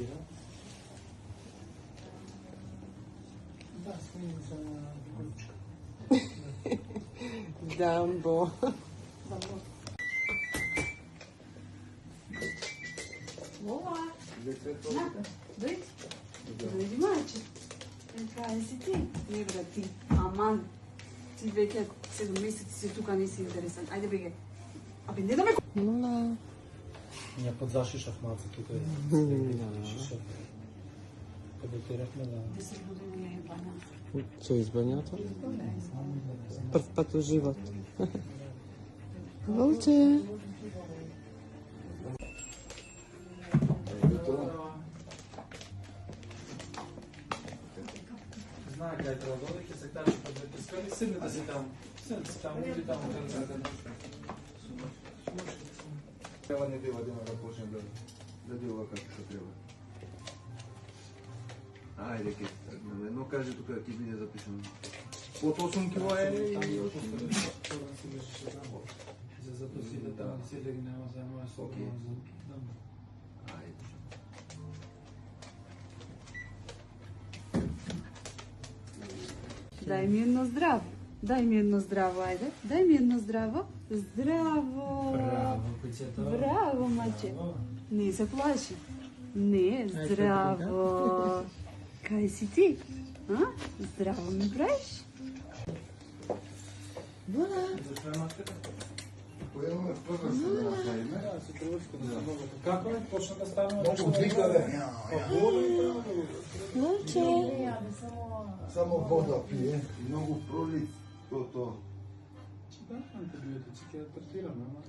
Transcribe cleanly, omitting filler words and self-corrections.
третира. Да, снимам за количка. Дамбо. Boa! Nada? Dois? Dois mate? Cara, si ti? Не брат ти. Аман. Ти веќе 7 месеци си тука, не си интересен. Ајде беге. Абе не да ме... Нула. Ја подзашишав малце тука. Шишав. Кога терахме на... 10 години е баня. Со избањата? Прв пат во живот. Волче. Знае кај треба да оде, ќе се качи под двете скали, седнете се таму. Седнете се таму, или таму, Треба не бива да почне да делува како што треба. Ајде ке тргнеме, но кажи тука ќе биде запишано. Под 8 кило е и за затоа си да таму се леги нема за моја собствена за ајде. Дај ми едно здраво. Дај ми едно здраво, ајде. Дај ми едно здраво. Здраво! Браво, куќето. Браво, маче. Не се плаши. Не, здраво. Кај си ти? А? Здраво ми правиш? Појаваме прва се да направиме. Да, се трудишко да се много. Како е? Почна да ставаме Многу вика бе. Волче. Само вода пие и многу пролит тоа. Да, антибиотици ќе третираме, ама